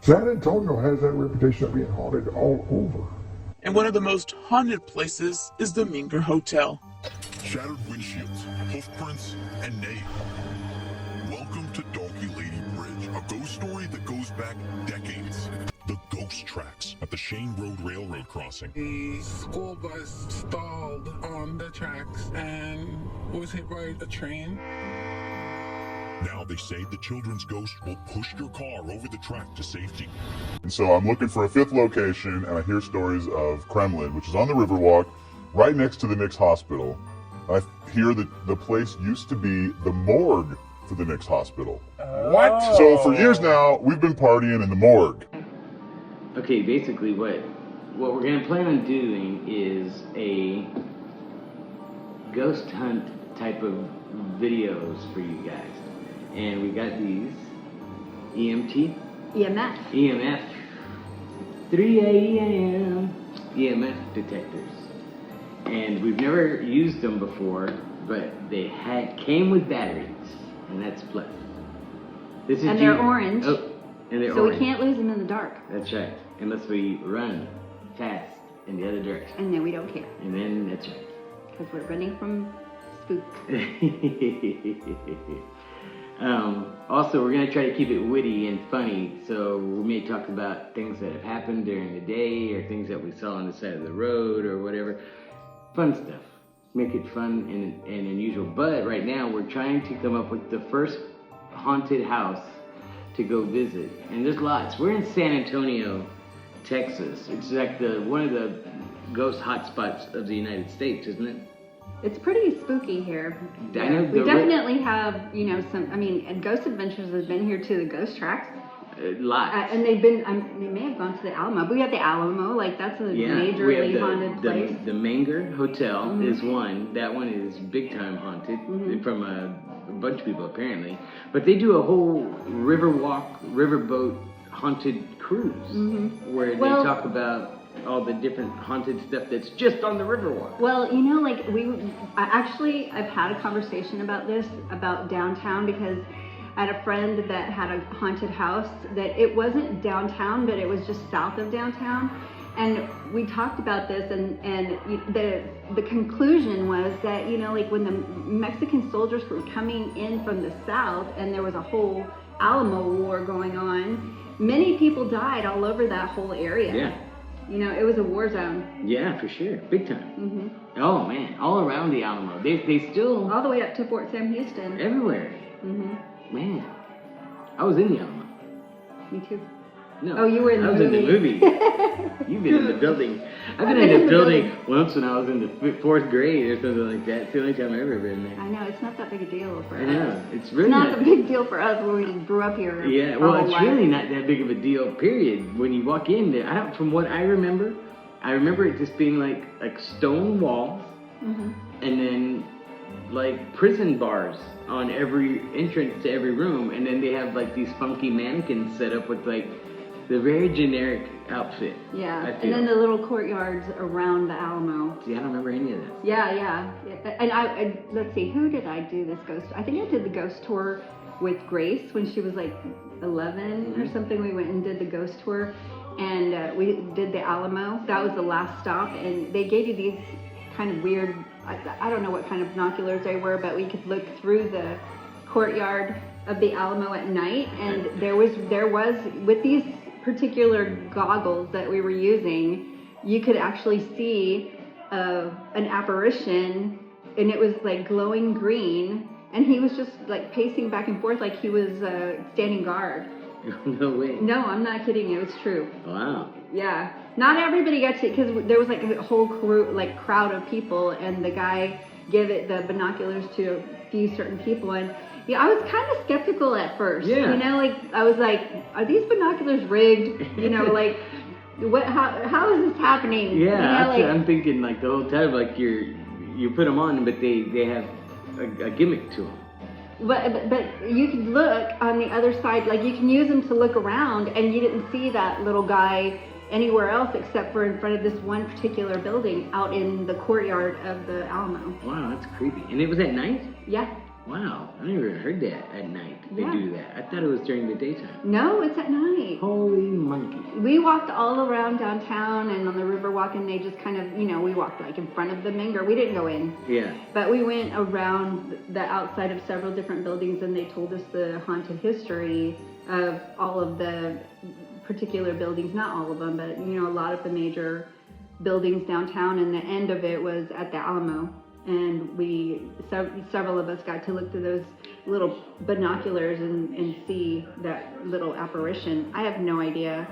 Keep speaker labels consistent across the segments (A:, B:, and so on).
A: San Antonio has that reputation of being haunted all over.
B: And one of the most haunted places is the Minger Hotel.
C: Shattered windshields, hoof prints, and neighing. Welcome to Donkey Lady Bridge, a ghost story that goes back decades. The ghost tracks at the Shane Road Railroad crossing.
D: The school bus stalled on the tracks and was hit by a train.
C: Now they say the children's ghost will push your car over the track to safety.
E: And so I'm looking for a fifth location, and I hear stories of Kremlin, which is on the Riverwalk, right next to the Knicks Hospital. I hear that the place used to be the morgue for the Knicks Hospital.
A: What?
E: So for years now, we've been partying in the morgue.
F: Okay, basically what we're gonna plan on doing is a ghost hunt type of videos for you guys. And we got these EMF 3 a.m. EMF detectors. And we've never used them before, but they came with batteries, and that's plus. This is
G: and they're orange.
F: Oh, and they're
G: so
F: orange.
G: we can't lose them in the dark.
F: That's right. Unless we run fast in the other direction.
G: And then we don't care.
F: And then that's right.
G: Because we're running from spook.
F: Also, we're going to try to keep it witty and funny, so we may talk about things that have happened during the day or things that we saw on the side of the road or whatever. Fun stuff. Make it fun and unusual. But right now, we're trying to come up with the first haunted house to go visit. And there's lots. We're in San Antonio, Texas. It's like one of the ghost hotspots of the United States, isn't it?
G: It's pretty spooky here.
F: I know
G: we definitely have, some, and Ghost Adventures has been here to the ghost tracks.
F: Lots.
G: And they've been, they may have gone to the Alamo. But we have the Alamo, that's a majorly haunted place.
F: The Minger Hotel is one. That one is big time haunted from a bunch of people apparently. But they do a whole riverboat haunted cruise where they talk about all the different haunted stuff that's just on the Riverwalk.
G: Well, I've had a conversation about this, about downtown, because I had a friend that had a haunted house that it wasn't downtown, but it was just south of downtown. And we talked about this, and the conclusion was that, when the Mexican soldiers were coming in from the south and there was a whole Alamo war going on, many people died all over that whole area.
F: Yeah.
G: It was a war zone.
F: Yeah, for sure. Big time. Oh, man. All around the Alamo. They still...
G: All the way up to Fort Sam Houston.
F: Everywhere. Man. I was in the Alamo.
G: Me too.
F: No.
G: Oh, you were in the movie.
F: I was in the movie. You've been in the building. I've been in the building once when I was in the 4th grade or something like that. It's the only time I've ever been there.
G: I know. It's not that big a deal for us.
F: I know. It's really
G: not a big deal for us when we grew up here.
F: Yeah, well, it's really not that big of a deal, period. When you walk in there, from what I remember it just being like stone walls and then like prison bars on every entrance to every room, and then they have like these funky mannequins set up with like the very generic outfit.
G: Yeah, and then the little courtyards around the Alamo.
F: See, I don't remember any of that.
G: Yeah. And I let's see, who did I do this ghost? I think I did the ghost tour with Grace when she was like 11 or something. We went and did the ghost tour, and we did the Alamo. That was the last stop, and they gave you these kind of weird, I don't know what kind of binoculars they were, but we could look through the courtyard of the Alamo at night, and there was with these particular goggles that we were using, you could actually see an apparition, and it was like glowing green, and he was just like pacing back and forth like he was standing guard.
F: No way.
G: No, I'm not kidding you. It's true.
F: Wow.
G: Yeah. Not everybody got to, because there was like a whole crowd of people, and the guy gave it the binoculars to a few certain people, and I was kind of skeptical at first.
F: Yeah.
G: I was like, are these binoculars rigged? What? How is this happening?
F: Yeah, I'm thinking like the whole time, like you put them on, but they have a gimmick to them.
G: But you could look on the other side, like you can use them to look around, and you didn't see that little guy anywhere else except for in front of this one particular building out in the courtyard of the Alamo.
F: Wow, that's creepy. And it was at night?
G: Yeah.
F: Wow, I never heard that at night. They
G: Yeah.
F: do that. I thought it was during the daytime.
G: No, it's at night.
F: Holy monkey.
G: We walked all around downtown and on the Riverwalk, and they just kind of, we walked like in front of the Minger. We didn't go in.
F: Yeah.
G: But we went around the outside of several different buildings, and they told us the haunted history of all of the particular buildings. Not all of them, but, a lot of the major buildings downtown, and the end of it was at the Alamo. And several of us got to look through those little binoculars and see that little apparition. I have no idea.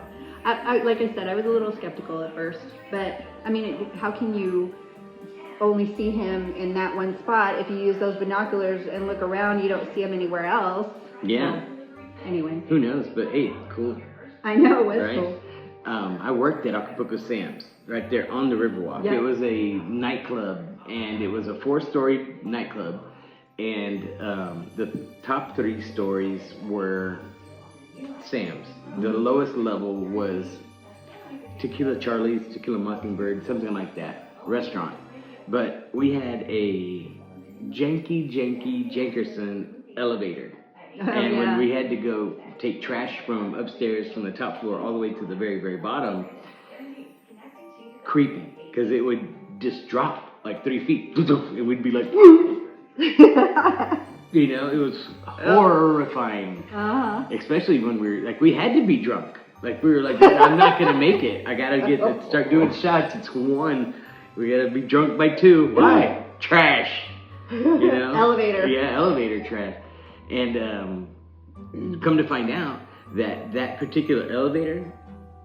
G: I like I said, I was a little skeptical at first, but how can you only see him in that one spot? If you use those binoculars and look around, you don't see him anywhere else.
F: Yeah.
G: So, anyway.
F: Who knows? But hey, cool.
G: I know, it was
F: Right?
G: cool.
F: I worked at Acapulco Sam's right there on the Riverwalk.
G: Yeah.
F: It was a nightclub, and it was a 4-story nightclub, and the top 3 stories were Sam's. The lowest level was Tequila Charlie's, Tequila Mockingbird, something like that, restaurant. But we had a janky Jankerson elevator. And when we had to go take trash from upstairs from the top floor all the way to the very, very bottom, creepy, because it would just drop like 3 feet. It would be like, it was horrifying. Especially when we had to be drunk. Like we were like, I'm not gonna make it. I gotta start doing shots. It's 1. We gotta be drunk by 2. Why? Trash.
G: Elevator.
F: Yeah, elevator trash. And come to find out that particular elevator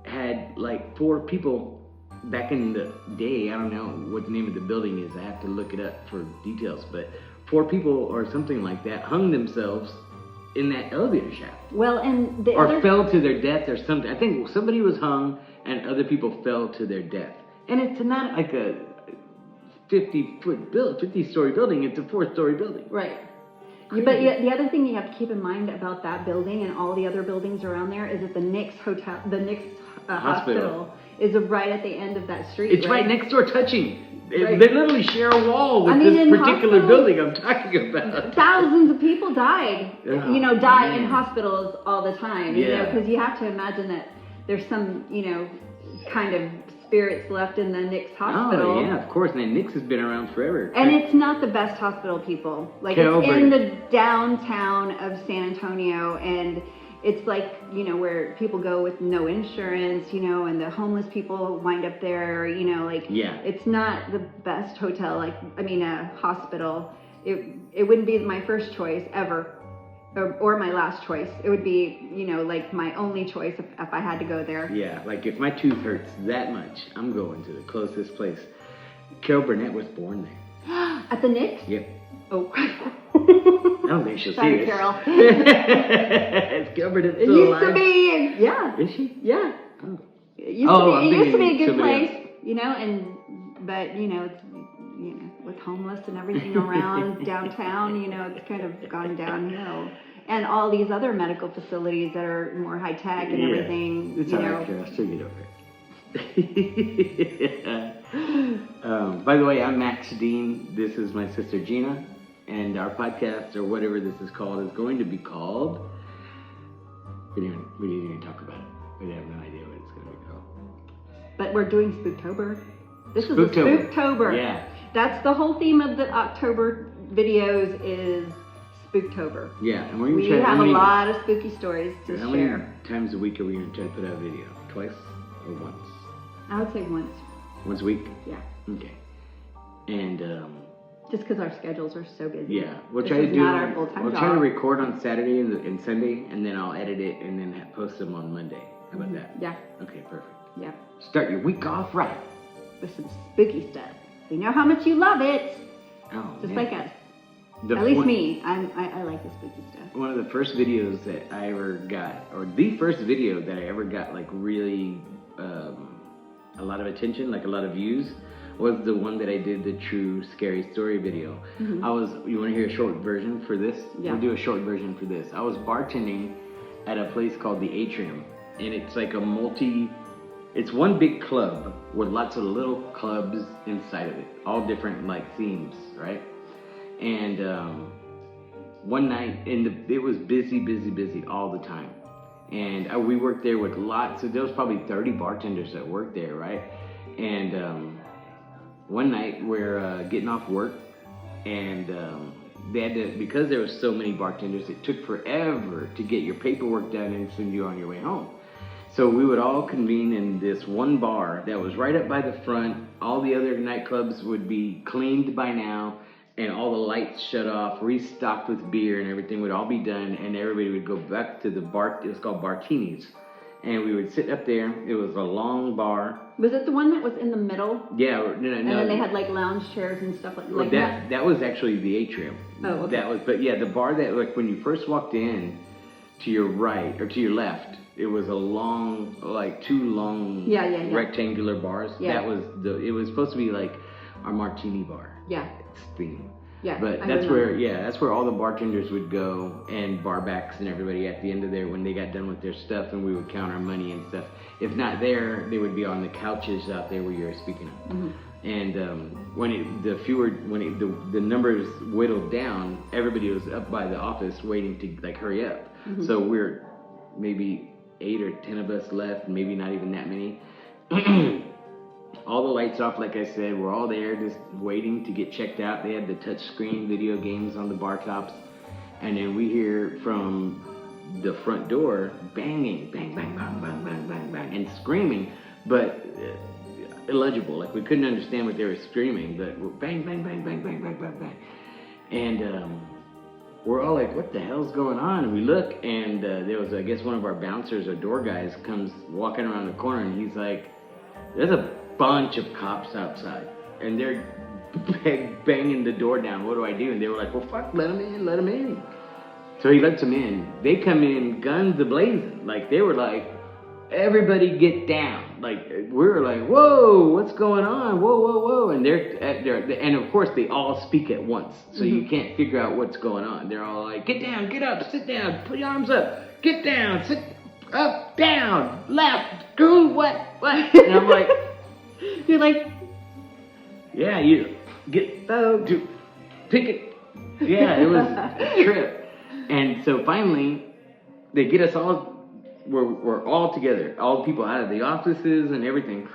F: had like 4 people back in the day. I don't know what the name of the building is. I have to look it up for details. But 4 people or something like that hung themselves in that elevator shaft.
G: Well, and the
F: or fell to their death or something. I think somebody was hung and other people fell to their death. And it's not like a 50-story building. It's a 4-story building.
G: Right. But the other thing you have to keep in mind about that building and all the other buildings around there is that the Knicks hospital is right at the end of that street.
F: It's right next door, touching.
G: Right.
F: They literally share a wall with this particular building I'm talking about.
G: Thousands of people died.
F: Yeah.
G: Die in hospitals all the time.
F: Yeah.
G: Because you have to imagine that there's some kind of spirits left in the Knicks hospital.
F: Oh, yeah, of course. And Knicks has been around forever.
G: And it's not the best hospital, people. Like, it's in the downtown of San Antonio, and it's like, where people go with no insurance, and the homeless people wind up there,
F: Yeah.
G: It's not the best hotel, hospital. It wouldn't be my first choice ever. Or my last choice. It would be, my only choice if I had to go there.
F: Yeah, like if my tooth hurts that much, I'm going to the closest place. Carol Burnett was born there.
G: At the Knicks?
F: Yep.
G: Oh.
F: I don't think she'll see
G: Sorry,
F: this.
G: Carol.
F: It's Carol Burnett
G: It
F: still
G: used
F: alive?
G: to be, yeah.
F: Is she?
G: Yeah.
F: Oh.
G: It used to be a good
F: somebody
G: place, but it's, with homeless and everything around downtown, it's kind of gone downhill. And all these other medical facilities that are more high tech and everything,
F: It's all right, Carol. She'll get over it. By the way, I'm Max Dean. This is my sister Gina, and our podcast, or whatever this is called, is going to be called. We didn't even talk about it. We have no idea what it's going to be called.
G: But we're doing Spooktober. This is
F: Spooktober.
G: a Spooktober.
F: Yeah.
G: That's the whole theme of the October videos is Spooktober.
F: Yeah, and
G: We have a lot of spooky stories to
F: How many
G: share.
F: times a week are we going to try to put out a video? Twice or once?
G: I would say once.
F: Once a week?
G: Yeah.
F: Okay. And
G: Just because our schedules are so busy.
F: yeah, we'll
G: This
F: try to
G: is
F: do.
G: not our full-time
F: We'll
G: job.
F: try to record on Saturday and Sunday, and then I'll edit it and then post them on Monday. How about that?
G: Yeah.
F: Okay, perfect.
G: Yeah.
F: Start your week off right.
G: With some spooky stuff. We know how much you love it.
F: Oh,
G: Just
F: man.
G: like us.
F: The
G: At least
F: one-
G: me. I like the spooky stuff.
F: One of the first videos that I ever got, or the first video that I ever got, like really a lot of attention, like a lot of views, was the one that I did, the true scary story video.
G: Mm-hmm.
F: You want to hear a short version for this?
G: Yeah.
F: We'll do a short version for this. I was bartending at a place called the Atrium, and it's like it's one big club with lots of little clubs inside of it, all different like themes, right? And one night, and it was busy all the time. And we worked there with lots, so there was probably 30 bartenders that worked there, right? And one night we're getting off work, and they had to, because there was so many bartenders, it took forever to get your paperwork done and send you on your way home. So we would all convene in this one bar that was right up by the front. All the other nightclubs would be cleaned by now, and all the lights shut off, restocked with beer, and everything would all be done, and everybody would go back to the bar. It was called Bartinis. And we would sit up there. It was a long bar.
G: Was it the one that was in the middle?
F: Yeah, no.
G: And then they had like lounge chairs and stuff like that.
F: That was actually the Atrium.
G: Oh, okay.
F: But yeah, the bar that, like, when you first walked in, to your right or to your left, it was a long, like two long rectangular bars.
G: Yeah.
F: It was supposed to be like our martini bar.
G: Yeah.
F: Theme.
G: Yeah.
F: But that's where all the bartenders would go, and barbacks and everybody at the end of there when they got done with their stuff, and we would count our money and stuff. If not there, they would be on the couches out there where you were speaking of. Mm-hmm. And when the numbers whittled down, everybody was up by the office waiting to like hurry up. Mm-hmm. So we're maybe 8 or 10 of us left, maybe not even that many. All the lights off, like I said, we're all there just waiting to get checked out. They had the touch screen video games on the bar tops. And then we hear from the front door banging, bang, bang, bang, bang, bang, bang, bang, and screaming, but illegible. Like we couldn't understand what they were screaming, but bang, bang, bang, bang, bang, bang, bang, bang. And we're all like, what the hell's going on? And we look, and there was, I guess, one of our bouncers or door guys comes walking around the corner, and he's like, there's a bunch of cops outside, and they're banging the door down. What do I do? And they were like, well, fuck, let them in. So he lets them in. They come in guns a-blazing. Like, they were like, everybody get down. Like, we were like, whoa, what's going on? Whoa. And and of course they all speak at once, so you can't figure out what's going on. They're all like, get down, get up, sit down, put your arms up, get down, sit up, down, left, go, what? And I'm like,
G: you're like,
F: yeah, you get to pick it. Yeah, it was a trip. And so finally, they get us all, we're all together, all the people out of the offices and everything.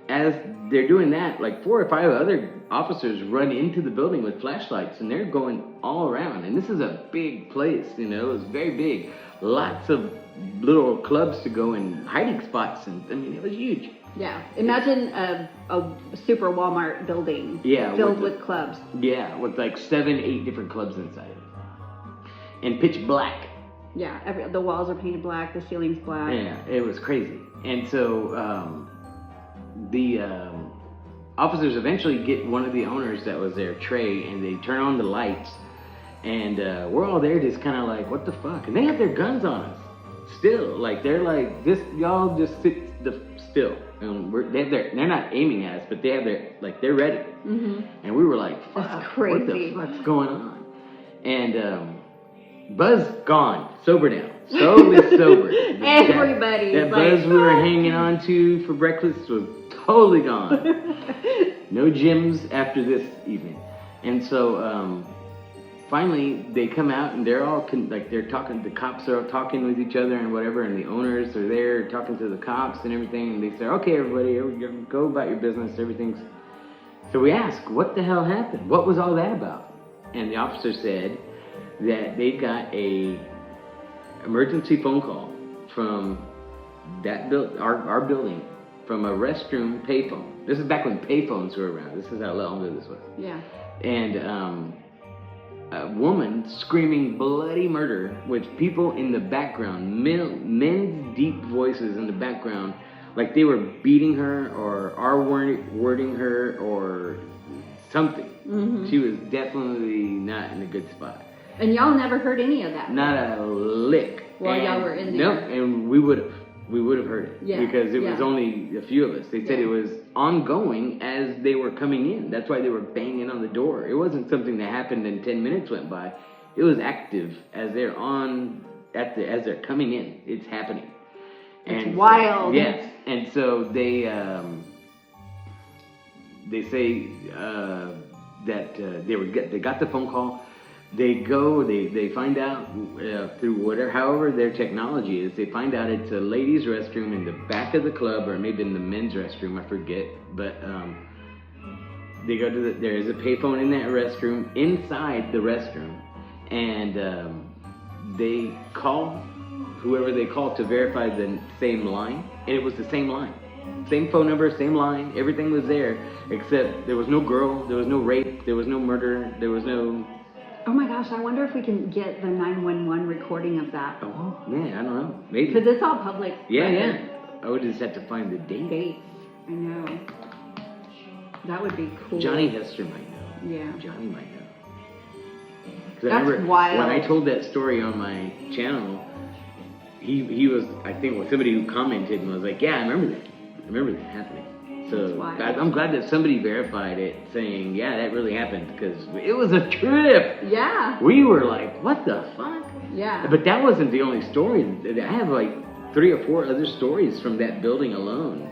F: As they're doing that, like 4 or 5 other officers run into the building with flashlights, and they're going all around. And this is a big place, it was very big. Lots of little clubs to go and hiding spots, and I mean, it was huge.
G: Yeah, imagine a super Walmart building filled with clubs.
F: Yeah, with like 7, 8 different clubs inside it. And pitch black.
G: Yeah, the walls are painted black, the ceiling's black.
F: Yeah, it was crazy. And so the officers eventually get one of the owners that was there, Trey, and they turn on the lights. And we're all there just kind of like, what the fuck? And they have their guns on us still. Like, they're like, y'all just sit still. And they're not aiming at us, but they have they're ready. Mm-hmm. And we were like, fuck,
G: that's crazy.
F: What the fuck's going on? And Buzz gone, sober now, totally sober.
G: Everybody.
F: That Buzz we were hanging on to for breakfast was totally gone. No gyms after this evening. And so finally they come out, and they're all they're talking. The cops are all talking with each other and whatever, and the owners are there talking to the cops and everything. And they say, okay, everybody, go about your business. Everything's. So we ask, what the hell happened? What was all that about? And the officer said that they got a emergency phone call from that our building, from a restroom payphone. This is back when payphones were around. This is how long ago this was.
G: Yeah.
F: And a woman screaming bloody murder with people in the background, men's deep voices in the background, like they were beating her or wording her or something. Mm-hmm. She was definitely not in a good spot.
G: And y'all never heard any of that?
F: Not a lick.
G: While y'all were in there?
F: Nope, and we would have heard it.
G: Yeah.
F: Because it was only a few of us. They said it was ongoing as they were coming in. That's why they were banging on the door. It wasn't something that happened and 10 minutes went by. It was active as they're as they're coming in. It's happening.
G: It's wild.
F: Yes. And so they say that they got the phone call. they find out through however their technology is, they find out it's a ladies' restroom in the back of the club, or maybe in the men's restroom, I forget. But they go to there is a payphone in that restroom, inside the restroom, and they call whoever they called to verify the same line, and it was the same line. Same phone number, same line, everything was there, except there was no girl, there was no rape, there was no murder, there was no...
G: Oh my gosh, I wonder if we can get the 911 recording of that.
F: Oh, man, I don't know. Maybe.
G: Because it's all public.
F: Yeah. I would just have to find the date.
G: Dates. I know. That would be cool.
F: Johnny Hester might know.
G: Yeah.
F: Johnny might know.
G: That's wild.
F: When I told that story on my channel, he was, I think, somebody who commented and was like, yeah, I remember that. I remember that happening. So I'm glad that somebody verified it, saying, yeah, that really happened, because it was a trip.
G: Yeah.
F: We were like, what the fuck?
G: Yeah.
F: But that wasn't the only story. I have like 3 or 4 other stories from that building alone.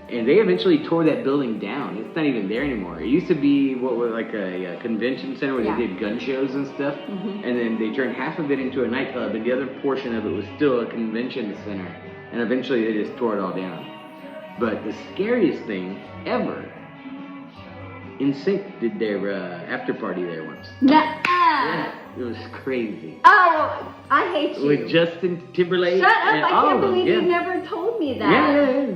F: And they eventually tore that building down. It's not even there anymore. It used to be like a convention center where they did gun shows and stuff. Mm-hmm. And then they turned half of it into a nightclub, and the other portion of it was still a convention center. And eventually they just tore it all down. But the scariest thing ever, NSYNC did their after party there once. Yeah, it was crazy.
G: Oh, I hate you.
F: With Justin Timberlake.
G: Shut up,
F: and
G: I
F: all
G: can't
F: of them,
G: believe you never told me that.
F: Yeah.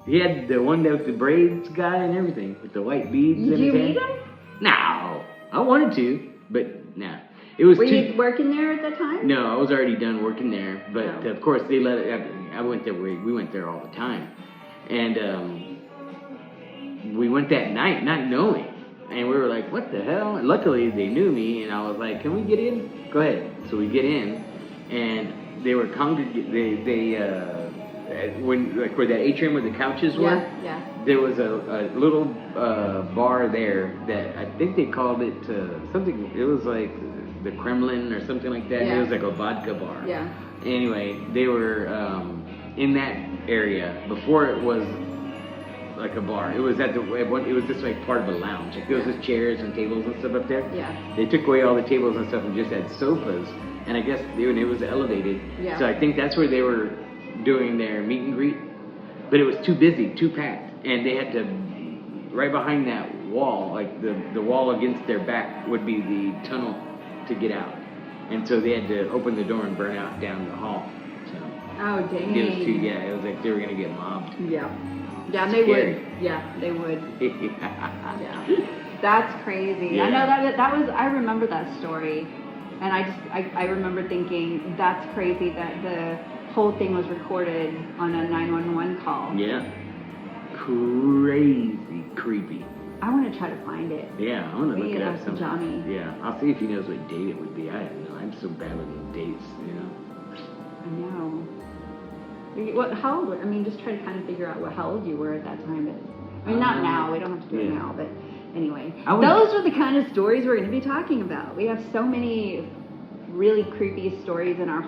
F: He had the one with the braids guy and everything, with the white beads in his hand.
G: Did you meet him?
F: No. I wanted to, but no. It was
G: Were you working there at the time?
F: No, I was already done working there. But of course, they let it. I went there. We went there all the time. And we went that night not knowing. And we were like, what the hell? And luckily, they knew me. And I was like, can we get in? Go ahead. So we get in. And they were where that atrium where the couches were, there was a little bar there that I think they called it something. It was like the Kremlin or something like that. It was like a vodka bar. Yeah. Anyway, they were in that area before it was like a bar. It was it was just like part of a lounge. Like there was just chairs and tables and stuff up there. Yeah. They took away all the tables and stuff and just had sofas. And I guess it was elevated. Yeah. So I think that's where they were doing their meet and greet, but it was too busy, too packed, and they had to, right behind that wall, like the wall against their back would be the tunnel to get out, and so they had to open the door and burn out down the hall. So
G: oh dang!
F: It was it was like they were gonna get mobbed.
G: Yeah, they would. Yeah, they would. Yeah, that's crazy. Yeah. I know that was. I remember that story, and I remember thinking that's crazy that the whole thing was recorded on a 911 call. Yeah.
F: Crazy creepy.
G: I want to try to find it.
F: Yeah, I want to look it up sometime.
G: Johnny.
F: Yeah, I'll see if he knows what date it would be. I don't know. I'm so bad with dates,
G: I know. How old were, just try to kind of figure out how old you were at that time. But, not now. We don't have to do it now. But anyway, those are the kind of stories we're going to be talking about. We have so many really creepy stories in our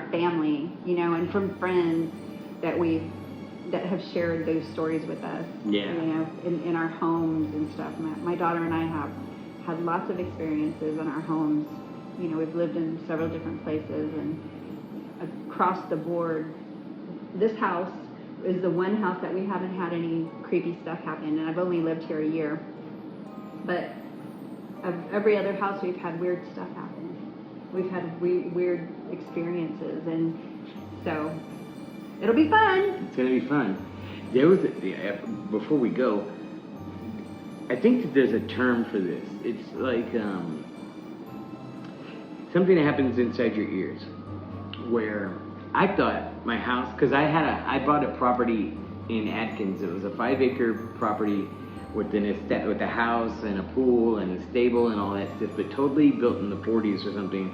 G: family, and from friends that have shared those stories with us. Yeah. In our homes and stuff. My daughter and I have had lots of experiences in our homes. We've lived in several different places and across the board. This house is the one house that we haven't had any creepy stuff happen, and I've only lived here a year. But of every other house, we've had weird stuff happen. We've had weird experiences, and so it'll be fun.
F: It's gonna be fun. There was before we go, I think that there's a term for this. It's like something that happens inside your ears, where I thought my house, because I bought a property in Atkins. It was a 5-acre property with a house and a pool and a stable and all that stuff, but totally built in the 40s or something.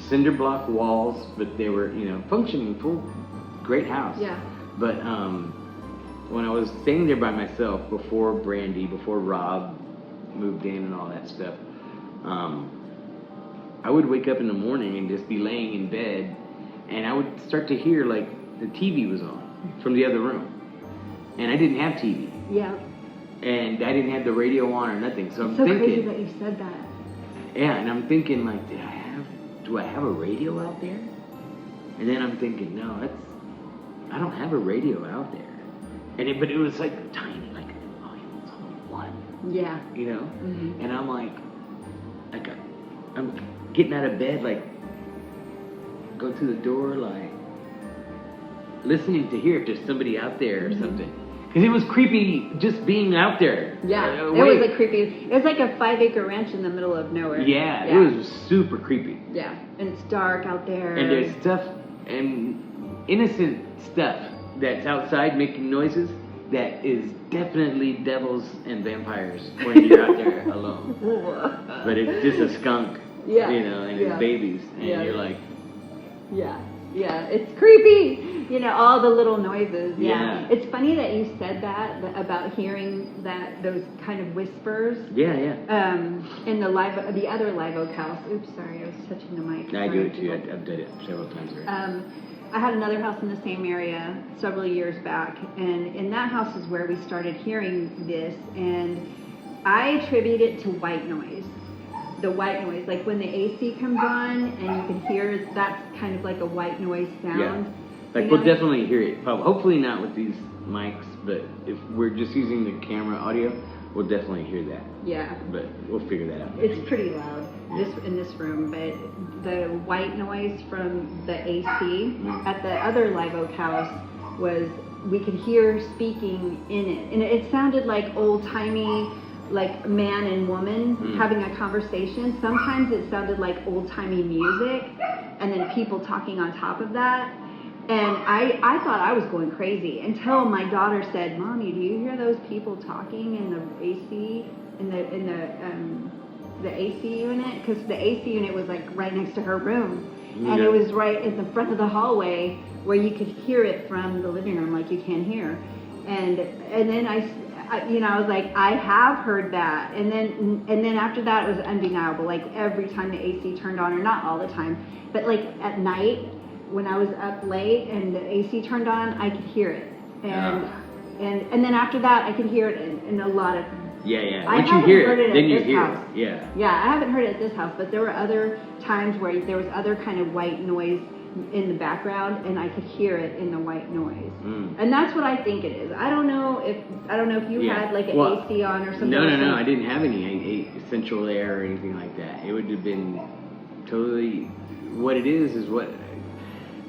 F: Cinder block walls, but they were, functioning full, great house. Yeah. But when I was staying there by myself before Rob moved in and all that stuff, I would wake up in the morning and just be laying in bed, and I would start to hear like the TV was on from the other room, and I didn't have TV. Yeah. And I didn't have the radio on or nothing, so I'm thinking.
G: It's so crazy that you said that.
F: Yeah, and I'm thinking like, do I have a radio out there? And then I'm thinking, no, I don't have a radio out there. But it was like tiny, like, oh, it was only one.
G: Yeah.
F: You know?
G: Mm-hmm.
F: And I'm like I'm getting out of bed, like, go to the door, like, listening to hear if there's somebody out there or something. Because it was creepy just being out there.
G: Yeah, it was like creepy. It was like a 5-acre ranch in the middle of nowhere.
F: Yeah, it was super creepy.
G: Yeah, and it's dark out there.
F: And there's stuff, and innocent stuff that's outside making noises that is definitely devils and vampires when you're out there alone. But it's just a skunk, you know, and his babies. And you're like...
G: Yeah, it's creepy. You know, all the little noises.
F: Yeah.
G: It's funny that you said that about hearing those kind of whispers.
F: Yeah.
G: In the other live oak house. Oops, sorry, I was touching the mic.
F: I do it too. I've done it several times already.
G: I had another house in the same area several years back, and in that house is where we started hearing this, and I attribute it to white noise. The white noise, like when the AC comes on and you can hear, that's kind of like a white noise sound.
F: Yeah. Like, we'll definitely hear it. Hopefully not with these mics, but if we're just using the camera audio, we'll definitely hear that.
G: Yeah.
F: But we'll figure that out.
G: It's pretty loud in this room, but the white noise from the AC at the other live oak house we could hear speaking in it. And it sounded like old-timey, like man and woman having a conversation. Sometimes it sounded like old-timey music and then people talking on top of that. And I thought I was going crazy until my daughter said, "Mommy, do you hear those people talking in the AC, in the AC unit?" Because the AC unit was like right next to her room. And it was right in the front of the hallway where you could hear it from the living room like you can here. And then I was like, I have heard that. And then after that, it was undeniable. Like every time the AC turned on, or not all the time, but like at night when I was up late and the AC turned on, I could hear it. And then after that, I could hear it in a lot of.
F: Yeah.
G: I
F: Once you
G: haven't
F: hear
G: heard
F: it, then you
G: at this
F: hear
G: house.
F: it. Yeah.
G: Yeah, I haven't heard it at this house, but there were other times where there was other kind of white noise in the background, and I could hear it in the white noise. And that's what I think it is. I don't know if you had like an AC on or something.
F: No, I didn't have any central air or anything like that. It would have been totally what it is what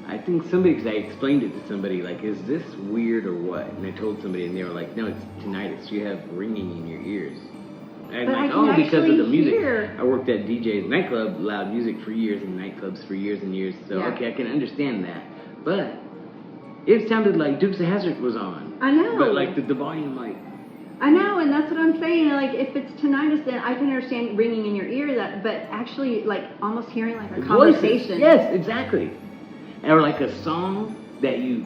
F: I think somebody, because I explained it to somebody, like, is this weird or what? And I told somebody, and they were like, no, it's tinnitus. You have ringing in your ears. And
G: but
F: like,
G: I
F: because of the music.
G: Hear.
F: I worked at DJ's nightclub, loud music for years, and nightclubs for years and years. So, okay, I can understand that. But it sounded like Dukes of Hazzard was on.
G: I know.
F: But like the volume, like.
G: I know, and that's what I'm saying. Like, if it's tinnitus, then I can understand ringing in your ear, but actually, like, almost hearing like a conversation.
F: Yes, exactly. Or like a song that you.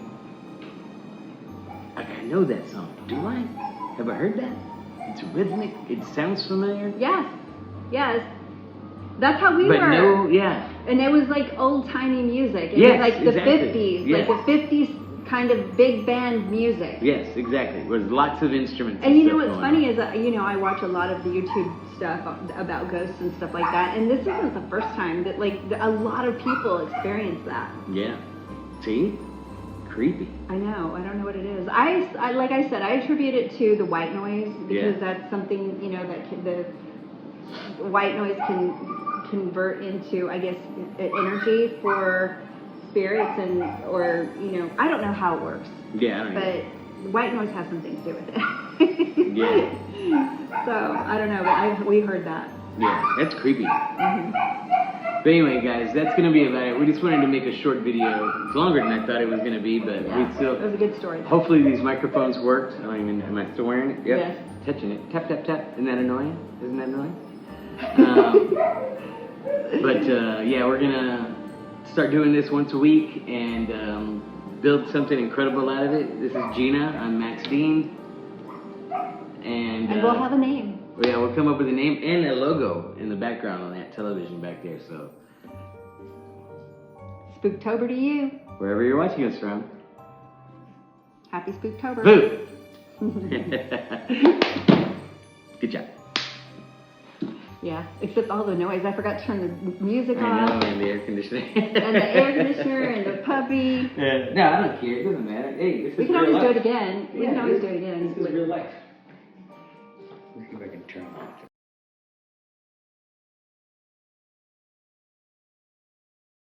F: Like, I know that song. Do I? Have I heard that? It's rhythmic. It sounds familiar.
G: Yes. That's how we were.
F: But no, yeah.
G: And it was like old-timey music. It was like the 50s, like the 50s kind of big band music.
F: Yes, exactly. It was lots of instruments.
G: And you know what's funny is, I watch a lot of the YouTube stuff about ghosts and stuff like that, and this isn't the first time that like a lot of people experience that.
F: Yeah. See? Creepy.
G: I know. I don't know what it is. I like I said, I attribute it to the white noise because that's something that the white noise can convert into, I guess, energy for spirits or I don't know how it works.
F: Yeah, I don't know.
G: But white noise has something to do with it.
F: Yeah.
G: So I don't know, but we heard that.
F: Yeah, that's creepy. But anyway, guys, that's gonna be about it. We just wanted to make a short video. It's longer than I thought it was gonna be, but we still.
G: It was a good story.
F: Hopefully these microphones worked. Am I still wearing it? Yep.
G: Yes.
F: Touching it. Tap tap tap. Isn't that annoying? But we're gonna start doing this once a week and build something incredible out of it. This is Gina. I'm Max Dean. And
G: we'll have a name.
F: Yeah, we'll come up with a name and a logo in the background on that television back there. So,
G: Spooktober to you.
F: Wherever you're watching us from.
G: Happy Spooktober.
F: Boo! Good job.
G: Yeah, except all the noise. I forgot to turn the music
F: I
G: off.
F: know, and the air conditioner.
G: And the air conditioner and the puppy.
F: No, I don't care. It doesn't matter. Hey, this
G: We
F: is
G: can
F: real
G: always do
F: life.
G: it again. We can always do it again.
F: This is real life. Let's see if I can turn on.